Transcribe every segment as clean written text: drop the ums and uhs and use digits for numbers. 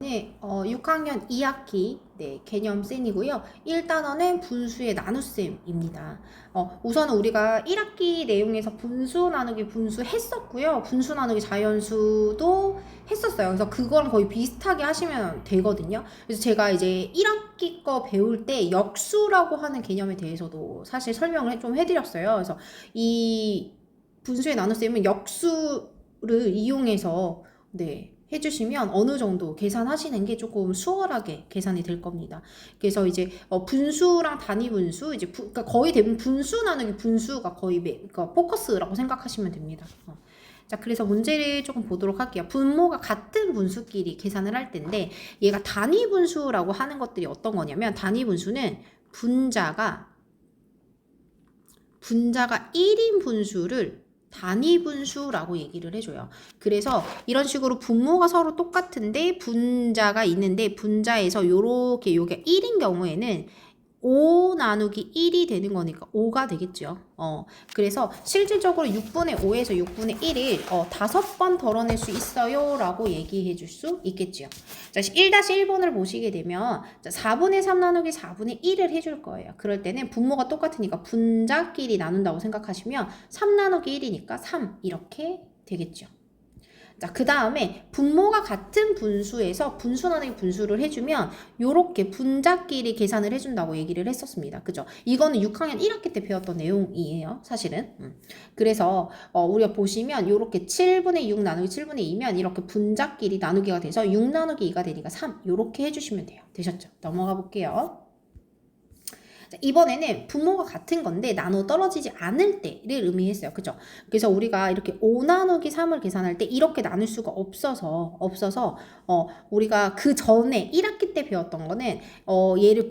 네, 6학년 2학기 개념 쌤이고요. 1단원은 분수의 나눗셈입니다. 우선은 우리가 1학기 내용에서 분수 나누기 분수 했었고요. 분수 나누기 자연수도 했었어요. 그래서 그거랑 거의 비슷하게 하시면 되거든요. 그래서 제가 이제 1학기 거 배울 때 역수라고 하는 개념에 대해서도 사실 설명을 좀 해드렸어요. 그래서 이 분수의 나눗셈은 역수를 이용해서 해주시면 어느 정도 계산하시는 게 조금 수월하게 계산이 될 겁니다. 그래서 이제 분수랑 단위 분수, 이제 그러니까 거의 대부분 분수 나누기 분수가 거의 그러니까 포커스라고 생각하시면 됩니다. 자, 그래서 문제를 조금 보도록 할게요. 분모가 같은 분수끼리 계산을 할 텐데 얘가 단위 분수라고 하는 것들이 어떤 거냐면 단위 분수는 분자가 1인 분수를 단위 분수라고 얘기를 해줘요. 그래서 이런 식으로 분모가 서로 똑같은데 분자가 있는데 분자에서 요렇게 요게 1인 경우에는 5 나누기 1이 되는 거니까 5가 되겠죠. 그래서 실질적으로 6분의 5에서 6분의 1을 5번 덜어낼 수 있어요 라고 얘기해 줄 수 있겠죠. 자, 1-1번을 보시게 되면 4분의 3 나누기 4분의 1을 해줄 거예요. 그럴 때는 분모가 똑같으니까 분자끼리 나눈다고 생각하시면 3 나누기 1이니까 3 이렇게 되겠죠. 자, 그 다음에 분모가 같은 분수에서 분수 나누기 분수를 해주면 요렇게 분자끼리 계산을 해준다고 얘기를 했었습니다. 그죠? 이거는 6학년 1학기 때 배웠던 내용이에요. 사실은. 그래서 우리가 보시면 요렇게 7분의 6 나누기 7분의 2면 이렇게 분자끼리 나누기가 돼서 6 나누기 2가 되니까 3 요렇게 해주시면 돼요. 되셨죠? 넘어가 볼게요. 이번에는 분모가 같은 건데 나눠 떨어지지 않을 때를 의미했어요. 그죠? 그래서 우리가 이렇게 5 나누기 3을 계산할 때 이렇게 나눌 수가 없어서 우리가 그 전에 1학기 때 배웠던 거는 얘를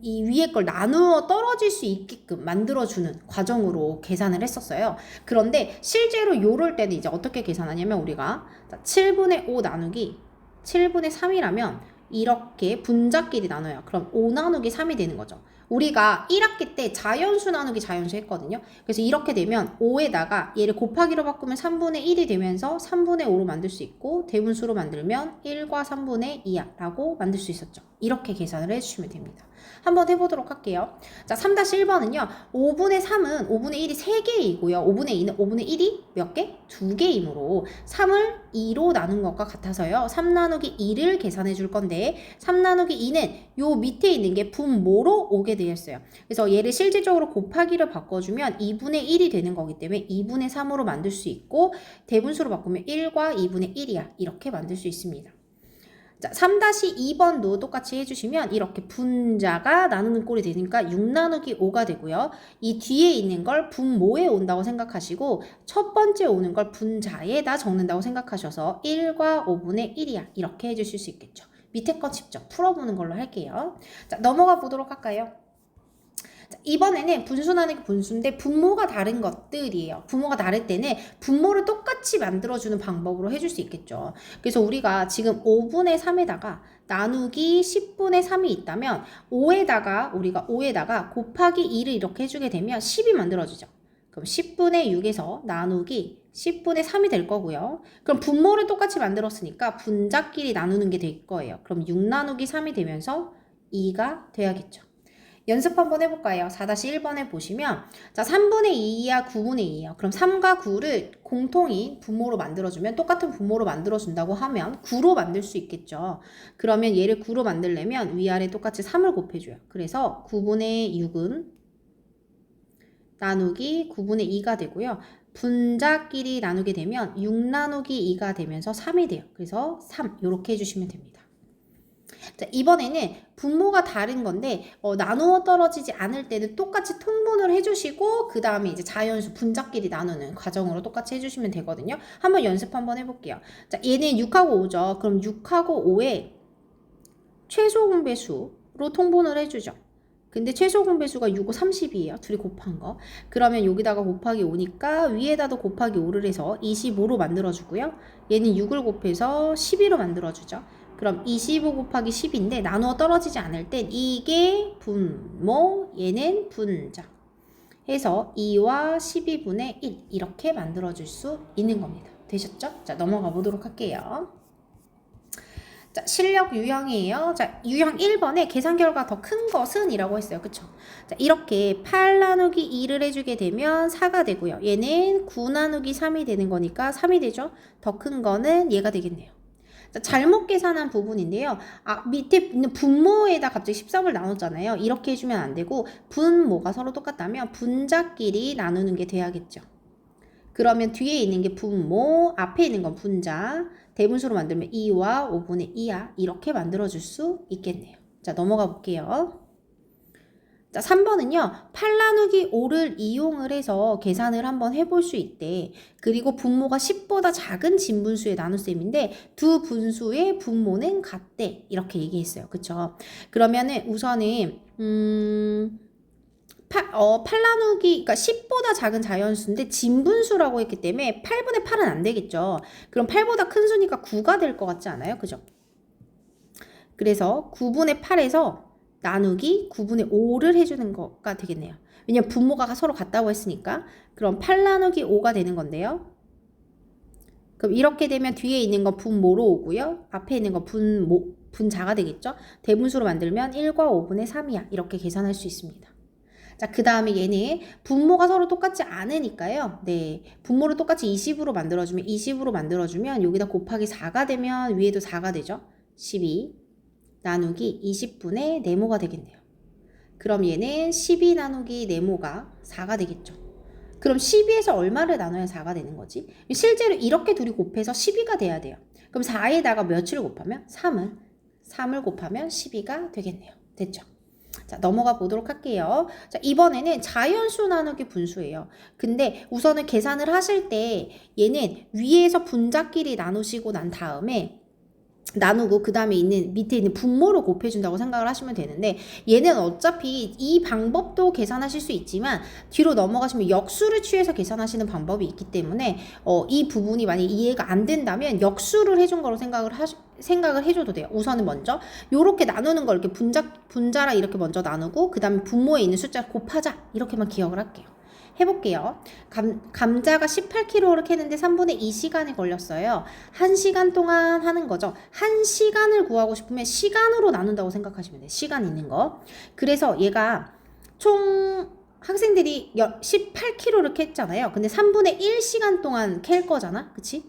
이 위에 걸 나누어 떨어질 수 있게끔 만들어주는 과정으로 계산을 했었어요. 그런데 실제로 요럴 때는 이제 어떻게 계산하냐면 우리가 7분의 5 나누기 7분의 3이라면 이렇게 분자끼리 나눠요. 그럼 5 나누기 3이 되는 거죠. 우리가 1학기 때 자연수 나누기 자연수 했거든요. 그래서 이렇게 되면 5에다가 얘를 곱하기로 바꾸면 3분의 1이 되면서 3분의 5로 만들 수 있고 대분수로 만들면 1과 3분의 2야 라고 만들 수 있었죠. 이렇게 계산을 해주시면 됩니다. 한번 해보도록 할게요. 자, 3-1번은요. 5분의 3은 5분의 1이 3개이고요. 5분의 2는 5분의 1이 몇 개? 2개이므로 3을 2로 나눈 것과 같아서요. 3 나누기 2를 계산해 줄 건데 3 나누기 2는 요 밑에 있는 게 분모로 오게 되었어요. 그래서 얘를 실질적으로 곱하기를 바꿔주면 2분의 1이 되는 거기 때문에 2분의 3으로 만들 수 있고 대분수로 바꾸면 1과 2분의 1이야. 이렇게 만들 수 있습니다. 자, 3-2번도 똑같이 해주시면 이렇게 분자가 나누는 꼴이 되니까 6 나누기 5가 되고요. 이 뒤에 있는 걸 분모에 온다고 생각하시고 첫 번째 오는 걸 분자에다 적는다고 생각하셔서 1과 5분의 1이야. 이렇게 해주실 수 있겠죠. 밑에 거 직접 풀어보는 걸로 할게요. 자, 넘어가 보도록 할까요? 자, 이번에는 분수 나누기 분수인데 분모가 다른 것들이에요. 분모가 다를 때는 분모를 똑같이 만들어주는 방법으로 해줄 수 있겠죠. 그래서 우리가 지금 5분의 3에다가 나누기 10분의 3이 있다면 5에다가 곱하기 2를 이렇게 해주게 되면 10이 만들어지죠. 그럼 10분의 6에서 나누기 10분의 3이 될 거고요. 그럼 분모를 똑같이 만들었으니까 분자끼리 나누는 게 될 거예요. 그럼 6 나누기 3이 되면서 2가 돼야겠죠. 연습 한번 해볼까요? 4-1번에 보시면 자 3분의 2이야 9분의 2이야. 그럼 3과 9를 공통인 분모로 만들어주면 똑같은 분모로 만들어준다고 하면 9로 만들 수 있겠죠. 그러면 얘를 9로 만들려면 위아래 똑같이 3을 곱해줘요. 그래서 9분의 6은 나누기 9분의 2가 되고요. 분자끼리 나누게 되면 6 나누기 2가 되면서 3이 돼요. 그래서 3 이렇게 해주시면 됩니다. 자, 이번에는 분모가 다른 건데 나누어 떨어지지 않을 때는 똑같이 통분을 해주시고 그 다음에 이제 자연수 분자끼리 나누는 과정으로 똑같이 해주시면 되거든요. 한번 연습 한번 해볼게요. 자, 얘는 6하고 5죠. 그럼 6하고 5에 최소 공배수로 통분을 해주죠. 근데 최소 공배수가 6, 5, 30이에요. 둘이 곱한 거. 그러면 여기다가 곱하기 5니까 위에다도 곱하기 5를 해서 25로 만들어주고요. 얘는 6을 곱해서 12로 만들어주죠. 그럼 25 곱하기 10인데 나누어 떨어지지 않을 땐 이게 분모, 얘는 분자 해서 2와 12분의 1 이렇게 만들어줄 수 있는 겁니다. 되셨죠? 자, 넘어가 보도록 할게요. 자, 실력 유형이에요. 자, 유형 1번에 계산 결과 더 큰 것은 이라고 했어요. 그쵸? 자, 이렇게 8 나누기 2를 해주게 되면 4가 되고요. 얘는 9 나누기 3이 되는 거니까 3이 되죠? 더 큰 거는 얘가 되겠네요. 자, 잘못 계산한 부분인데요. 밑에 있는 분모에다 갑자기 13을 나눴잖아요. 이렇게 해주면 안 되고 분모가 서로 똑같다면 분자끼리 나누는 게 돼야겠죠. 그러면 뒤에 있는 게 분모, 앞에 있는 건 분자, 대분수로 만들면 2와 5분의 2야. 이렇게 만들어줄 수 있겠네요. 자, 넘어가 볼게요. 자, 3번은요. 8 나누기 5를 이용을 해서 계산을 한번 해볼 수 있대. 그리고 분모가 10보다 작은 진분수의 나눗셈인데 두 분수의 분모는 같대. 이렇게 얘기했어요. 그쵸? 그러면은 우선은 8 나누기, 그러니까 10보다 작은 자연수인데 진분수라고 했기 때문에 8분의 8은 안 되겠죠. 그럼 8보다 큰 수니까 9가 될 것 같지 않아요? 그죠? 그래서 9분의 8에서 나누기 9분의 5를 해주는 거가 되겠네요. 왜냐면 분모가 서로 같다고 했으니까. 그럼 8 나누기 5가 되는 건데요. 그럼 이렇게 되면 뒤에 있는 건 분모로 오고요. 앞에 있는 건 분자가 되겠죠. 대분수로 만들면 1과 5분의 3이야. 이렇게 계산할 수 있습니다. 자, 그 다음에 얘는 분모가 서로 똑같지 않으니까요. 네, 분모를 똑같이 20으로 만들어주면 여기다 곱하기 4가 되면 위에도 4가 되죠. 12 나누기 20분의 네모가 되겠네요. 그럼 얘는 12 나누기 네모가 4가 되겠죠. 그럼 12에서 얼마를 나눠야 4가 되는 거지? 실제로 이렇게 둘이 곱해서 12가 돼야 돼요. 그럼 4에다가 몇을 곱하면? 3을 곱하면 12가 되겠네요. 됐죠? 자, 넘어가 보도록 할게요. 자, 이번에는 자연수 나누기 분수예요. 근데 우선은 계산을 하실 때 얘는 위에서 분자끼리 나누시고 난 다음에 나누고 그 다음에 밑에 있는 분모로 곱해준다고 생각을 하시면 되는데 얘는 어차피 이 방법도 계산하실 수 있지만 뒤로 넘어가시면 역수를 취해서 계산하시는 방법이 있기 때문에 이 부분이 만약에 이해가 안 된다면 역수를 해준 거로 생각을 해줘도 돼요. 우선은 먼저 요렇게 나누는 걸 이렇게 분자랑 이렇게 먼저 나누고 그 다음에 분모에 있는 숫자를 곱하자 이렇게만 기억을 할게요. 해볼게요. 감자가 18kg를 캐는데 3분의 2시간이 걸렸어요. 1시간 동안 하는 거죠. 1시간을 구하고 싶으면 시간으로 나눈다고 생각하시면 돼요. 시간 있는 거. 그래서 얘가 총 학생들이 18kg를 캤잖아요. 근데 3분의 1시간 동안 캘 거잖아. 그치?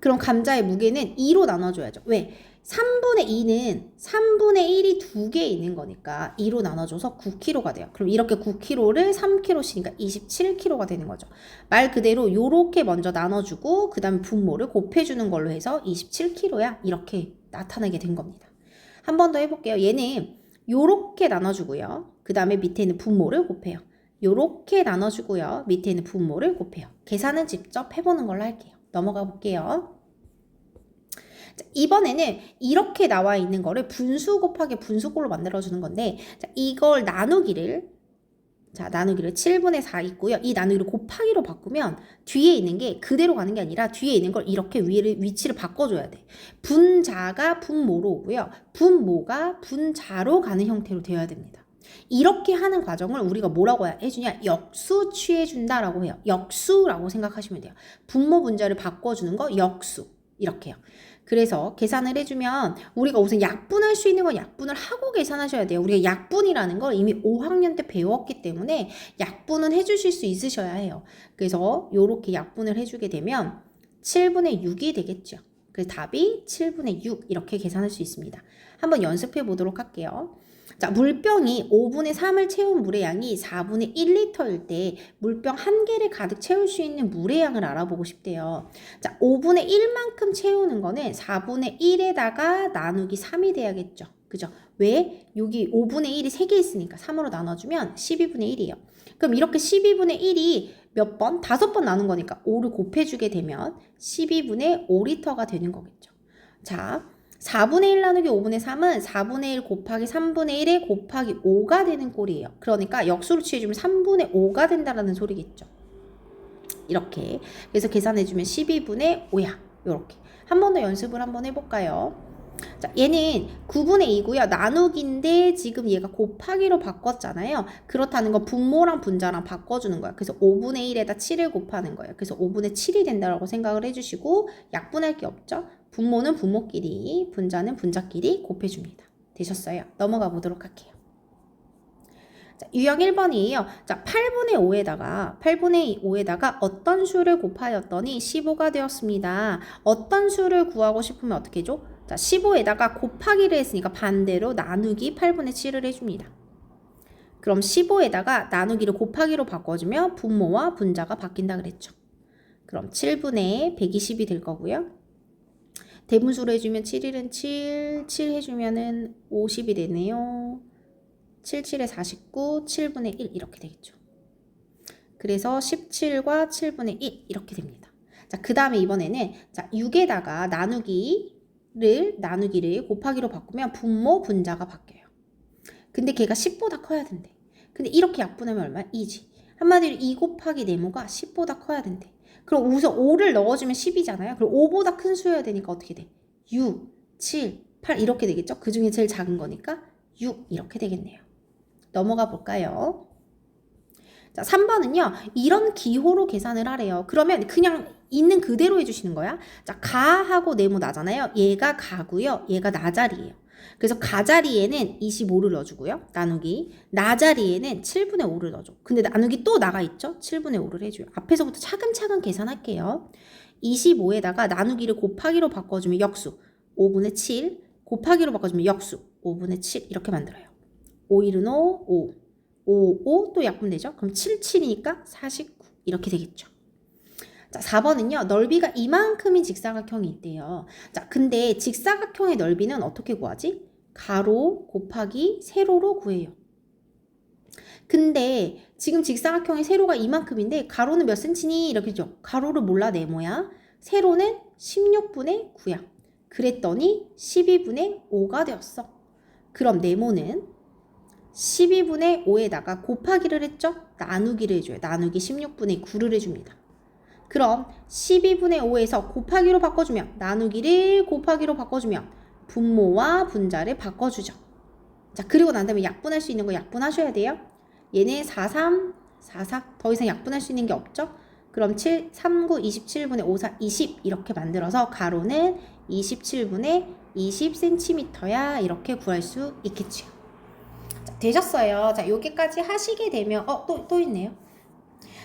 그럼 감자의 무게는 2로 나눠줘야죠. 왜? 3분의 1이 2개 있는 거니까 2로 나눠줘서 9kg가 돼요. 그럼 이렇게 9kg를 3kg씩이니까 27kg가 되는 거죠. 말 그대로 요렇게 먼저 나눠주고 그 다음에 분모를 곱해주는 걸로 해서 27kg야. 이렇게 나타나게 된 겁니다. 한 번 더 해볼게요. 얘는 요렇게 나눠주고요. 그 다음에 밑에 있는 분모를 곱해요. 요렇게 나눠주고요. 밑에 있는 분모를 곱해요. 계산은 직접 해보는 걸로 할게요. 넘어가 볼게요. 자, 이번에는 이렇게 나와 있는 거를 분수 곱하기 분수꼴로 만들어주는 건데 자, 이걸 나누기를 7분의 4 있고요. 이 나누기를 곱하기로 바꾸면 뒤에 있는 게 그대로 가는 게 아니라 뒤에 있는 걸 이렇게 위치를 바꿔줘야 돼. 분자가 분모로 오고요. 분모가 분자로 가는 형태로 되어야 됩니다. 이렇게 하는 과정을 우리가 뭐라고 해주냐? 역수 취해준다라고 해요. 역수라고 생각하시면 돼요. 분모 분자를 바꿔주는 거 역수. 이렇게요. 그래서 계산을 해주면 우리가 우선 약분할 수 있는 건 약분을 하고 계산하셔야 돼요. 우리가 약분이라는 걸 이미 5학년 때 배웠기 때문에 약분은 해주실 수 있으셔야 해요. 그래서 이렇게 약분을 해주게 되면 7분의 6이 되겠죠. 그래서 답이 7분의 6 이렇게 계산할 수 있습니다. 한번 연습해 보도록 할게요. 자, 물병이 5분의 3을 채운 물의 양이 4분의 1리터일 때 물병 한 개를 가득 채울 수 있는 물의 양을 알아보고 싶대요. 자, 5분의 1만큼 채우는 거는 4분의 1에다가 나누기 3이 돼야겠죠. 그죠? 왜? 여기 5분의 1이 3개 있으니까 3으로 나눠주면 12분의 1이에요. 그럼 이렇게 12분의 1이 몇 번? 5번 나눈 거니까 5를 곱해주게 되면 12분의 5리터가 되는 거겠죠. 자, 4분의 1 나누기 5분의 3은 4분의 1 곱하기 3분의 1에 곱하기 5가 되는 꼴이에요. 그러니까 역수를 취해주면 3분의 5가 된다라는 소리겠죠. 이렇게. 그래서 계산해주면 12분의 5야. 이렇게. 한 번 더 연습을 한번 해볼까요? 자, 얘는 9분의 2고요. 나누기인데 지금 얘가 곱하기로 바꿨잖아요. 그렇다는 건 분모랑 분자랑 바꿔주는 거야. 그래서 5분의 1에다 7을 곱하는 거예요. 그래서 5분의 7이 된다고 생각을 해주시고 약분할 게 없죠. 분모는 분모끼리, 분자는 분자끼리 곱해줍니다. 되셨어요? 넘어가 보도록 할게요. 자, 유형 1번이에요. 자, 8분의 5에다가 어떤 수를 곱하였더니 15가 되었습니다. 어떤 수를 구하고 싶으면 어떻게 해줘? 자, 15에다가 곱하기를 했으니까 반대로 나누기 8분의 7을 해줍니다. 그럼 15에다가 나누기를 곱하기로 바꿔주면 분모와 분자가 바뀐다 그랬죠. 그럼 7분의 120이 될 거고요. 대분수로 해주면 7일은 7, 7 해주면은 50이 되네요. 7, 7에 49, 7분의 1 이렇게 되겠죠. 그래서 17과 7분의 1 이렇게 됩니다. 자, 그 다음에 이번에는 자 6에다가 나누기를 곱하기로 바꾸면 분모, 분자가 바뀌어요. 근데 걔가 10보다 커야 된대. 근데 이렇게 약분하면 얼마야? 2지. 한마디로 2 곱하기 네모가 10보다 커야 된대. 그럼 우선 5를 넣어주면 10이잖아요. 그럼 5보다 큰 수여야 되니까 어떻게 돼? 6, 7, 8 이렇게 되겠죠? 그 중에 제일 작은 거니까 6 이렇게 되겠네요. 넘어가 볼까요? 자, 3번은요. 이런 기호로 계산을 하래요. 그러면 그냥 있는 그대로 해주시는 거야. 자, 가하고 네모 나잖아요. 얘가 가고요. 얘가 나 자리예요. 그래서 가 자리에는 25를 넣어주고요. 나누기. 나 자리에는 7분의 5를 넣어줘. 근데 나누기 또 나가 있죠? 7분의 5를 해줘요. 앞에서부터 차근차근 계산할게요. 25에다가 나누기를 곱하기로 바꿔주면 역수 5분의 7, 곱하기로 바꿔주면 역수 5분의 7 이렇게 만들어요. 5일은 5, 5 또 약분되죠? 그럼 7, 7이니까 49 이렇게 되겠죠. 자, 4번은요. 넓이가 이만큼인 직사각형이 있대요. 자, 근데 직사각형의 넓이는 어떻게 구하지? 가로 곱하기 세로로 구해요. 근데 지금 직사각형의 세로가 이만큼인데 가로는 몇 cm니? 이렇게 죠. 가로를 몰라 네모야. 세로는 16분의 9야. 그랬더니 12분의 5가 되었어. 그럼 네모는 12분의 5에다가 곱하기를 했죠? 나누기를 해줘요. 나누기 16분의 9를 해줍니다. 그럼 12분의 5에서 곱하기로 바꿔주면 나누기를 곱하기로 바꿔주면 분모와 분자를 바꿔주죠. 자, 그리고 난 다음에 약분할 수 있는 거 약분하셔야 돼요. 얘는 43, 44 더 이상 약분할 수 있는 게 없죠? 그럼 7, 3, 9, 27분의 5, 4, 20 이렇게 만들어서 가로는 27분의 20cm야 이렇게 구할 수 있겠죠. 자, 되셨어요. 자, 여기까지 하시게 되면 또 있네요.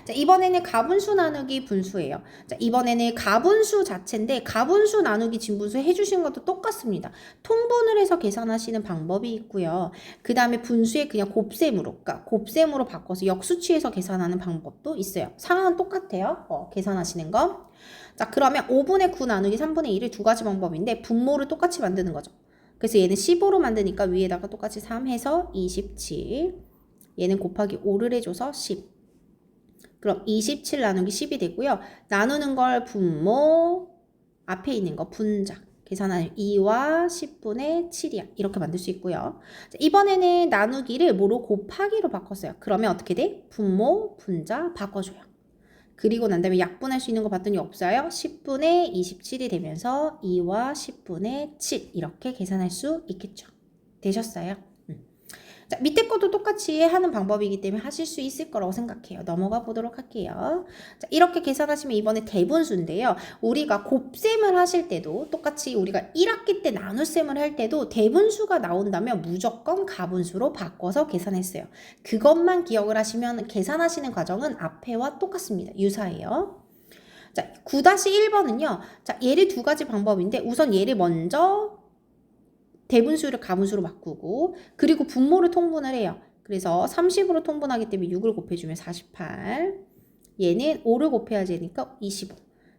자, 이번에는 가분수 나누기 분수예요. 자, 이번에는 가분수 자체인데 가분수 나누기 진분수 해주신 것도 똑같습니다. 통분을 해서 계산하시는 방법이 있고요. 그 다음에 분수에 그냥 곱셈으로 바꿔서 역수치해서 계산하는 방법도 있어요. 상황은 똑같아요. 계산하시는 거. 자, 그러면 5분의 9 나누기 3분의 1을 두 가지 방법인데 분모를 똑같이 만드는 거죠. 그래서 얘는 15로 만드니까 위에다가 똑같이 3 해서 27. 얘는 곱하기 5를 해줘서 10. 그럼 27 나누기 10이 되고요. 나누는 걸 분모, 앞에 있는 거 분자. 계산하면 2와 10분의 7이야. 이렇게 만들 수 있고요. 자, 이번에는 나누기를 뭐로 곱하기로 바꿨어요. 그러면 어떻게 돼? 분모, 분자 바꿔줘요. 그리고 난 다음에 약분할 수 있는 거 봤더니 없어요. 10분의 27이 되면서 2와 10분의 7 이렇게 계산할 수 있겠죠. 되셨어요? 자, 밑에 것도 똑같이 하는 방법이기 때문에 하실 수 있을 거라고 생각해요. 넘어가 보도록 할게요. 자, 이렇게 계산하시면 이번에 대분수인데요. 우리가 곱셈을 하실 때도 똑같이 우리가 1학기 때 나눗셈을 할 때도 대분수가 나온다면 무조건 가분수로 바꿔서 계산했어요. 그것만 기억을 하시면 계산하시는 과정은 앞에와 똑같습니다. 유사해요. 자, 9-1번은요. 자, 얘를 두 가지 방법인데 우선 얘를 먼저 대분수를 가분수로 바꾸고 그리고 분모를 통분을 해요. 그래서 30으로 통분하기 때문에 6을 곱해주면 48. 얘는 5를 곱해야 되니까 25.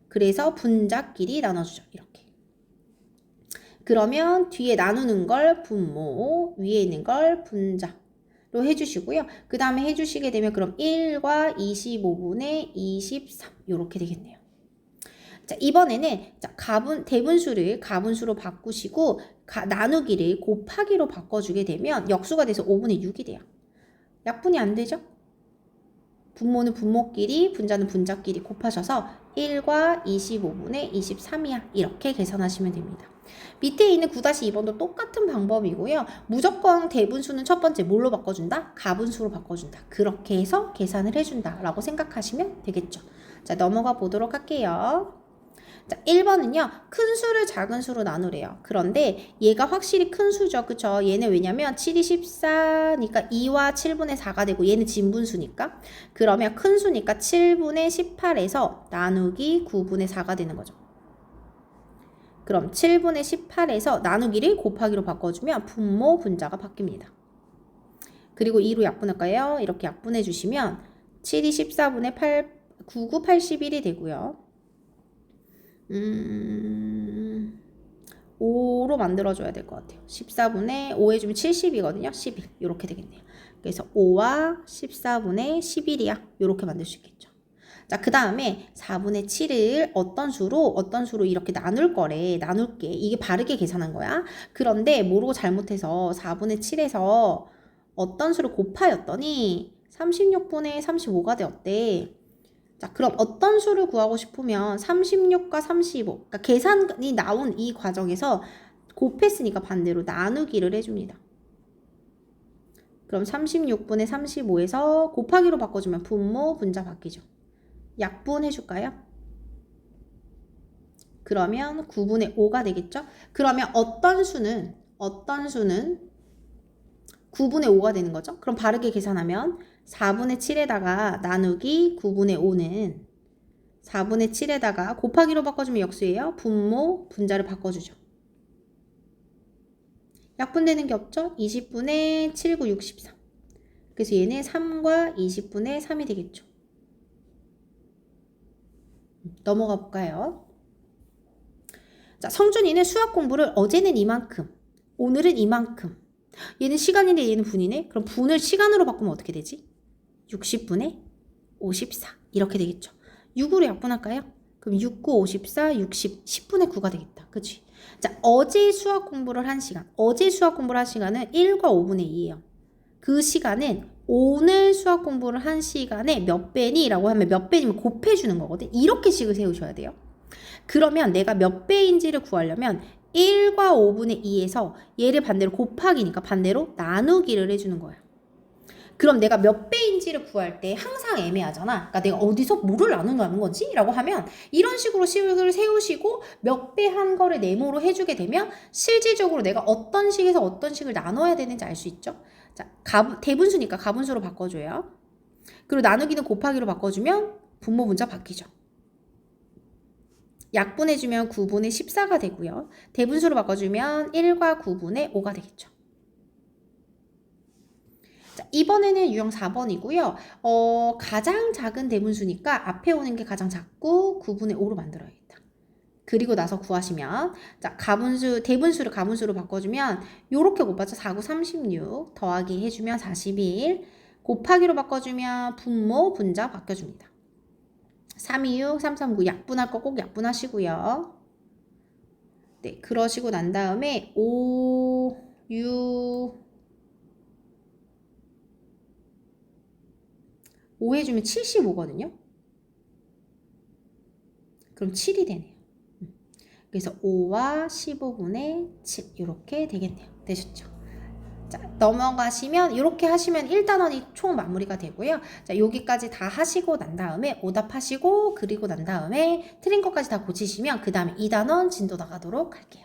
그래서 분자끼리 나눠주죠. 이렇게. 그러면 뒤에 나누는 걸 분모, 위에 있는 걸 분자로 해주시고요. 그 다음에 해주시게 되면 그럼 1과 25분의 23 이렇게 되겠네요. 자, 이번에는 자, 대분수를 가분수로 바꾸시고 나누기를 곱하기로 바꿔주게 되면 역수가 돼서 5분의 6이 돼요. 약분이 안 되죠? 분모는 분모끼리, 분자는 분자끼리 곱하셔서 1과 25분의 23이야. 이렇게 계산하시면 됩니다. 밑에 있는 9-2번도 똑같은 방법이고요. 무조건 대분수는 첫 번째 뭘로 바꿔준다? 가분수로 바꿔준다. 그렇게 해서 계산을 해준다 라고 생각하시면 되겠죠. 자, 넘어가 보도록 할게요. 자, 1번은요. 큰 수를 작은 수로 나누래요. 그런데 얘가 확실히 큰 수죠. 그쵸? 얘는 왜냐면 7이 14니까 2와 7분의 4가 되고 얘는 진분수니까. 그러면 큰 수니까 7분의 18에서 나누기 9분의 4가 되는 거죠. 그럼 7분의 18에서 나누기를 곱하기로 바꿔주면 분모 분자가 바뀝니다. 그리고 2로 약분할까요? 이렇게 약분해 주시면 7이 14분의 8, 9, 9, 81이 되고요. 5로 만들어줘야 될 것 같아요. 14분의 5 해주면 70이거든요. 11 이렇게 되겠네요. 그래서 5와 14분의 11이야. 이렇게 만들 수 있겠죠. 자, 그 다음에 4분의 7을 어떤 수로 이렇게 나눌 거래. 나눌게. 이게 바르게 계산한 거야. 그런데 모르고 잘못해서 4분의 7에서 어떤 수를 곱하였더니 36분의 35가 되었대. 자, 그럼 어떤 수를 구하고 싶으면 36과 35, 그러니까 계산이 나온 이 과정에서 곱했으니까 반대로 나누기를 해줍니다. 그럼 36분의 35에서 곱하기로 바꿔주면 분모, 분자 바뀌죠. 약분해줄까요? 그러면 9분의 5가 되겠죠? 그러면 어떤 수는 9분의 5가 되는 거죠? 그럼 바르게 계산하면 4분의 7에다가 나누기 9분의 5는 4분의 7에다가 곱하기로 바꿔주면 역수예요. 분모, 분자를 바꿔주죠. 약분되는 게 없죠? 20분의 7, 9, 63. 그래서 얘는 3과 20분의 3이 되겠죠. 넘어가 볼까요? 자, 성준이는 수학 공부를 어제는 이만큼, 오늘은 이만큼. 얘는 시간인데 얘는 분이네? 그럼 분을 시간으로 바꾸면 어떻게 되지? 60분의 54 이렇게 되겠죠. 6으로 약분할까요? 그럼 6, 9, 54, 60, 10분의 9가 되겠다. 그치? 자, 어제 수학 공부를 한 시간은 1과 5분의 2예요. 그 시간은 오늘 수학 공부를 한 시간에 몇 배니? 라고 하면 몇 배니면 곱해주는 거거든. 이렇게 식을 세우셔야 돼요. 그러면 내가 몇 배인지를 구하려면 1과 5분의 2에서 얘를 반대로 곱하기니까 반대로 나누기를 해주는 거야. 그럼 내가 몇 배인지를 구할 때 항상 애매하잖아. 그러니까 내가 어디서 뭐를 나누는 거지? 라고 하면 이런 식으로 식을 세우시고 몇 배 한 거를 네모로 해주게 되면 실질적으로 내가 어떤 식에서 어떤 식을 나눠야 되는지 알 수 있죠. 자, 대분수니까 가분수로 바꿔줘요. 그리고 나누기는 곱하기로 바꿔주면 분모 분자 바뀌죠. 약분해주면 9분의 14가 되고요. 대분수로 바꿔주면 1과 9분의 5가 되겠죠. 자, 이번에는 유형 4번이고요. 가장 작은 대분수니까 앞에 오는 게 가장 작고 9분의 5로 만들어야겠다. 그리고 나서 구하시면 자, 대분수를 가분수로 바꿔주면 요렇게 곱하죠. 4, 9, 36 더하기 해주면 41 곱하기로 바꿔주면 분모, 분자 바뀌어줍니다. 3, 2, 6, 3, 3, 9 약분할 거 꼭 약분하시고요. 네, 그러시고 난 다음에 5, 6, 5 해주면 75거든요. 그럼 7이 되네요. 그래서 5와 15분의 7 이렇게 되겠네요. 되셨죠? 자, 넘어가시면 이렇게 하시면 1단원이 총 마무리가 되고요. 자, 여기까지 다 하시고 난 다음에 오답하시고 그리고 난 다음에 틀린 것까지 다 고치시면 그 다음에 2단원 진도 나가도록 할게요.